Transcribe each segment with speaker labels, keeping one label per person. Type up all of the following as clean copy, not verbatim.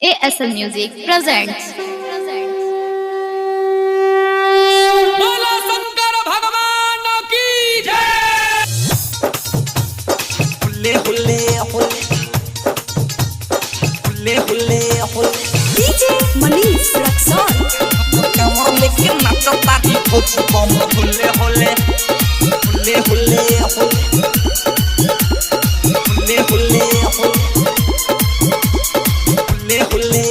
Speaker 1: ASL Music presents
Speaker 2: बोलो शंकर भगवान की जय।
Speaker 3: हुल्ले हुल्ले हुल्ले हुल्ले हुल्ले
Speaker 4: डीजे मनीष रक्सौल
Speaker 3: कमर लेके नाचता दी भोजी बम हुल्ले हुल्ले हुल्ले हुल्ले हुल्ले हुल्ले हुल्ले हुल्ले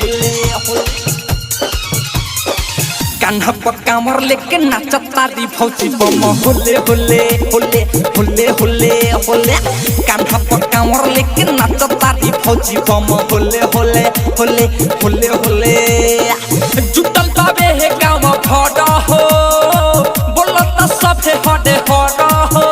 Speaker 3: हुल्ले हुल्ले कान्हा पर कमर लेके नाचता दी भोजी बम हुल्ले हुल्ले हुल्ले हुल्ले हुल्ले हुल्ले कान्हा पर कमर लेके नाचता दी भोजी बम हुल्ले हुल्ले हुल्ले हुल्ले हुल्ले जुटल तबे हे गाँव भर हो बोलता सब हडे हर हो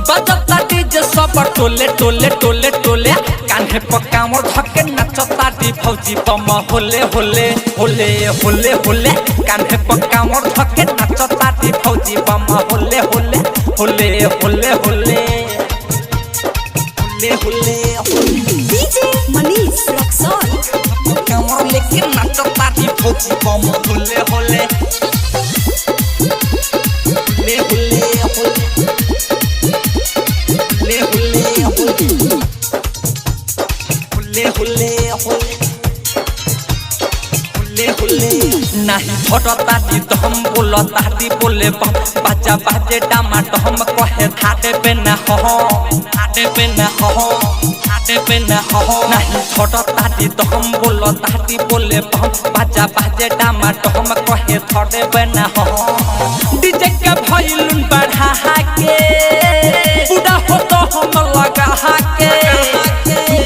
Speaker 3: बजता डीजे सब टोले टोले टोले टोले कान्हे पर कमर धके नाचता दी भौजी बम हुल्ले हुल्ले हुल्ले हुल्ले हुल्ले कान्हे पर कमर धके नाचता दी भौजी बम हुल्ले हुल्ले हुल्ले हुल्ले हुल्ले हुल्ले हुल्ले
Speaker 4: डीजे मनीष रक्सौल
Speaker 3: कमर लेके नाचता दी भौजी बम हुल्ले हुल्ले हुल्ले हुल्ले हुल्ले हुल्ले हुल्ले हुल्ले हुल्ले हुल्ले नहीं फटता दी तो हम बोलता दी बोले बाजा बाजे टमाटो हम कहे थाटे पे न हो थाटे पे न हो थाटे पे न हो नहीं फटता दी तो हम बोलता दी बोले बाजा बाजे टमाटो हम कहे थाटे पे न हो डीजे के वॉल्यूम बढ़ा के पूरा हो तो हम लगा के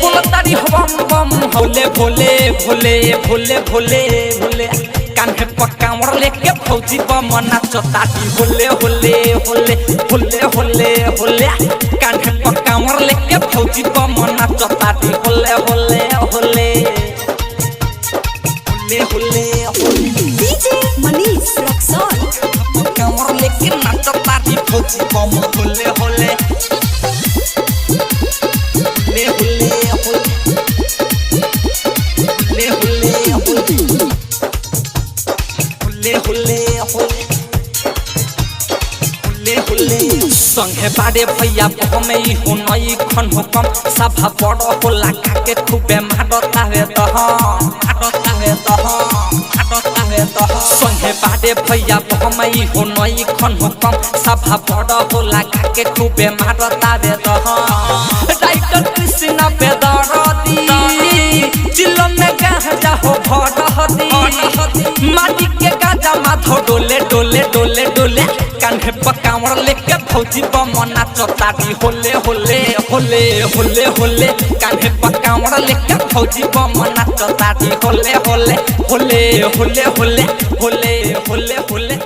Speaker 3: बोलता दी हम बम भोले भोले भोले भोले भोले भोले कान्हे पर कमर लेके भौजी बम नाचता दी होले होले होले होले होले होले कान्हे पर कमर लेके भौजी बम नाचता दी होले होले होले होले होले
Speaker 4: डीजे मनीष रक्सौल
Speaker 3: कमर लेके नाचता दी भौजी बम होले होले होले होले होले होले होले होले हुल्ले संगे बारे भैया बहमे ई हो नई खन हुकम सभा बड़ होला काके खूबे माडता हे तह माडता हे तह माडता हे तह संगे बारे भैया बहमे ई हो नई खन हुकम सभा बड़ होला काके खूबे माडता हे तह राइटर कृष्ण बेदरदी चिल्लो में गाजा हो भरहदी माटी के गाजा माथो डोले डोले डोले डोले कान्हे पर कमर लेके भौजी बम नाचता दी होले होले होले होले होले कान्हे पर कमर लेके भौजी बम नाचता दी होले होले होले होले होले होले होले होले